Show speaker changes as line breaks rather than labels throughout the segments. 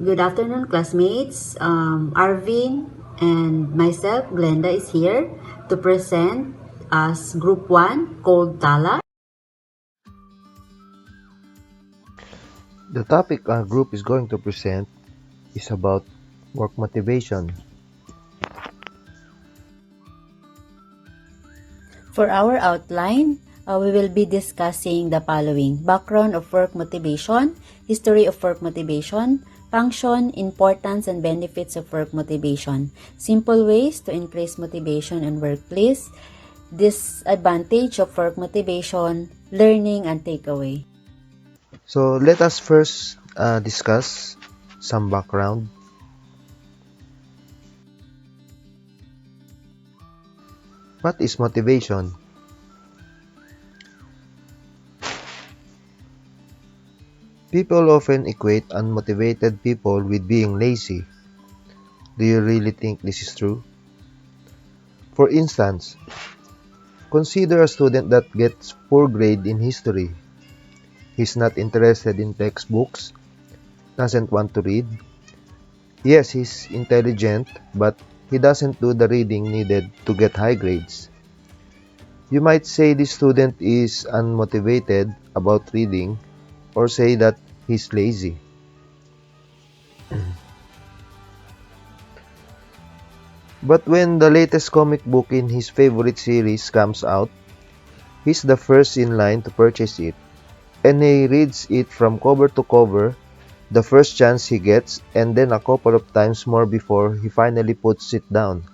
Good afternoon, classmates. Arvin and myself, Glenda, is here to present as Group 1 called Tala.
The topic our group is going to present is about work motivation.
For our outline, we will be discussing the following: background of work motivation, history of work motivation, function, importance, and benefits of work motivation, simple ways to increase motivation in workplace, disadvantage of work motivation, learning, and takeaway.
So let us first discuss some background. What is motivation? People often equate unmotivated people with being lazy. Do you really think this is true? For instance, consider a student that gets poor grade in history. He's not interested in textbooks, doesn't want to read. Yes, he's intelligent, but he doesn't do the reading needed to get high grades. You might say this student is unmotivated about reading, or say that he's lazy. But when the latest comic book in his favorite series comes out, he's the first in line to purchase it, and he reads it from cover to cover the first chance he gets, and then a couple of times more before he finally puts it down.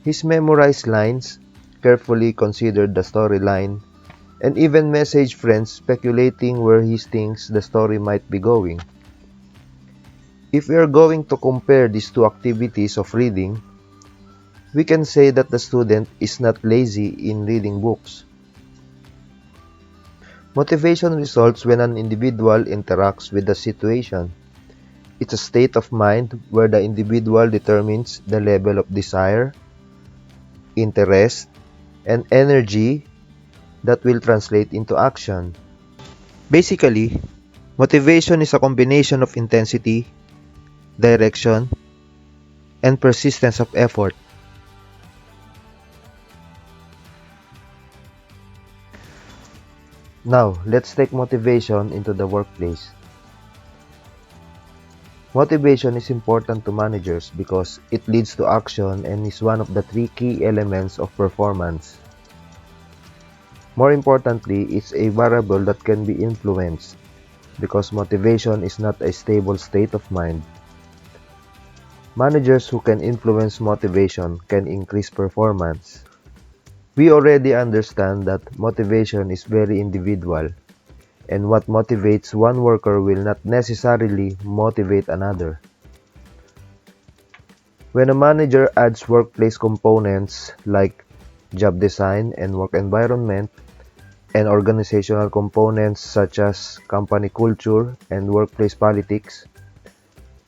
He's memorized lines, carefully considered the storyline, and even message friends speculating where he thinks the story might be going. If we are going to compare these two activities of reading, we can say that the student is not lazy in reading books. Motivation results when an individual interacts with the situation. It's a state of mind where the individual determines the level of desire, interest, and energy that will translate into action. Basically, motivation is a combination of intensity, direction, and persistence of effort. Now, let's take motivation into the workplace. Motivation is important to managers because it leads to action and is one of the three key elements of performance. More importantly, it's a variable that can be influenced because motivation is not a stable state of mind. Managers who can influence motivation can increase performance. We already understand that motivation is very individual, and what motivates one worker will not necessarily motivate another. When a manager adds workplace components like job design and work environment, and organizational components such as company culture and workplace politics,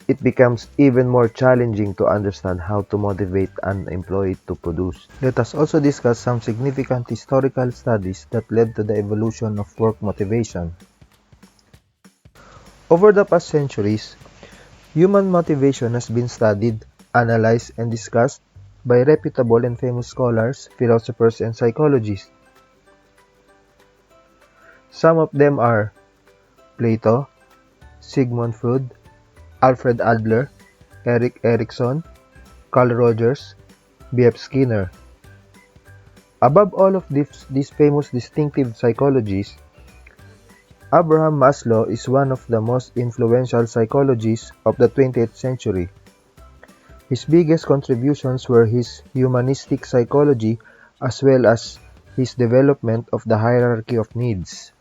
it becomes even more challenging to understand how to motivate an employee to produce. Let us also discuss some significant historical studies that led to the evolution of work motivation. Over the past centuries, human motivation has been studied, analyzed, and discussed by reputable and famous scholars, philosophers, and psychologists. Some of them are Plato, Sigmund Freud, Alfred Adler, Erik Erikson, Carl Rogers, B.F. Skinner. Above all of these famous distinctive psychologists, Abraham Maslow is one of the most influential psychologists of the 20th century. His biggest contributions were his humanistic psychology as well as his development of the hierarchy of needs.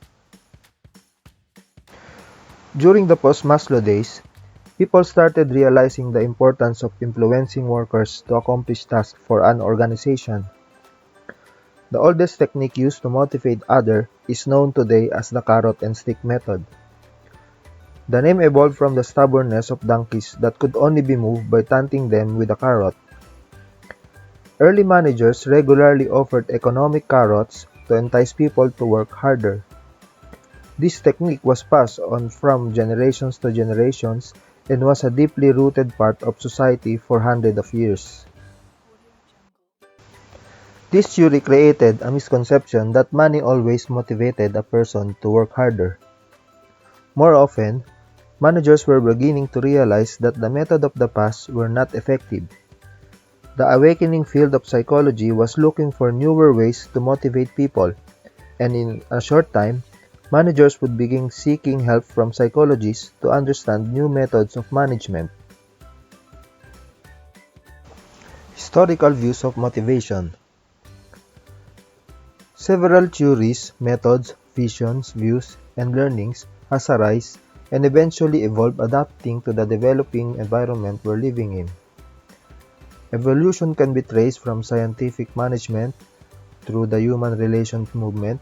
During the post-Maslow days, people started realizing the importance of influencing workers to accomplish tasks for an organization. The oldest technique used to motivate others is known today as the carrot and stick method. The name evolved from the stubbornness of donkeys that could only be moved by taunting them with a carrot. Early managers regularly offered economic carrots to entice people to work harder. This technique was passed on from generations to generations and was a deeply rooted part of society for hundreds of years. This theory created a misconception that money always motivated a person to work harder. More often, managers were beginning to realize that the method of the past were not effective. The awakening field of psychology was looking for newer ways to motivate people, and in a short time, managers would begin seeking help from psychologists to understand new methods of management. Historical views of motivation. Several theories, methods, visions, views, and learnings has arisen and eventually evolved adapting to the developing environment we're living in. Evolution can be traced from scientific management through the human relations movement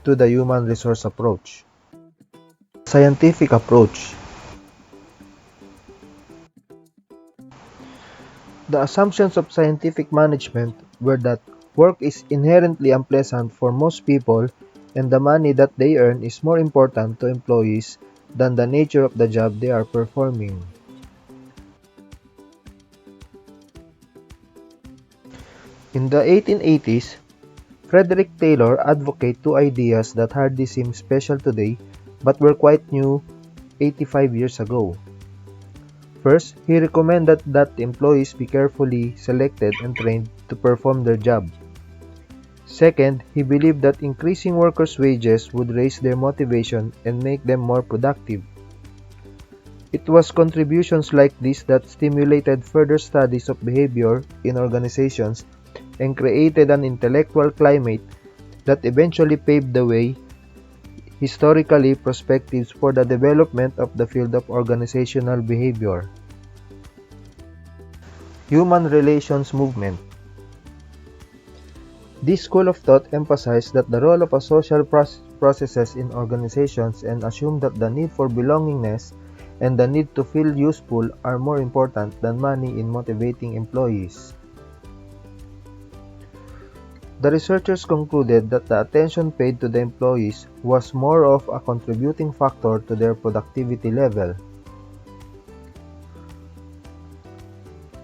to the human resource approach. Scientific approach. The assumptions of scientific management were that work is inherently unpleasant for most people and the money that they earn is more important to employees than the nature of the job they are performing. In the 1880s, Frederick Taylor advocated two ideas that hardly seem special today but were quite new 85 years ago. First, he recommended that the employees be carefully selected and trained to perform their job. Second, he believed that increasing workers' wages would raise their motivation and make them more productive. It was contributions like this that stimulated further studies of behavior in organizations and created an intellectual climate that eventually paved the way historically perspectives for the development of the field of organizational behavior. Human relations movement. This school of thought emphasized that the role of a social processes in organizations and assumed that the need for belongingness and the need to feel useful are more important than money in motivating employees. The researchers concluded that the attention paid to the employees was more of a contributing factor to their productivity level.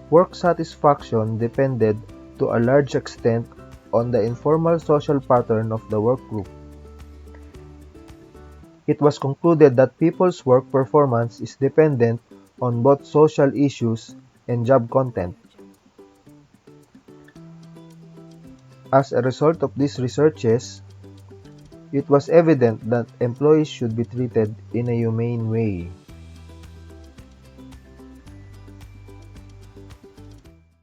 Work satisfaction depended to a large extent on the informal social pattern of the work group. It was concluded that people's work performance is dependent on both social issues and job content. As a result of these researches, it was evident that employees should be treated in a humane way.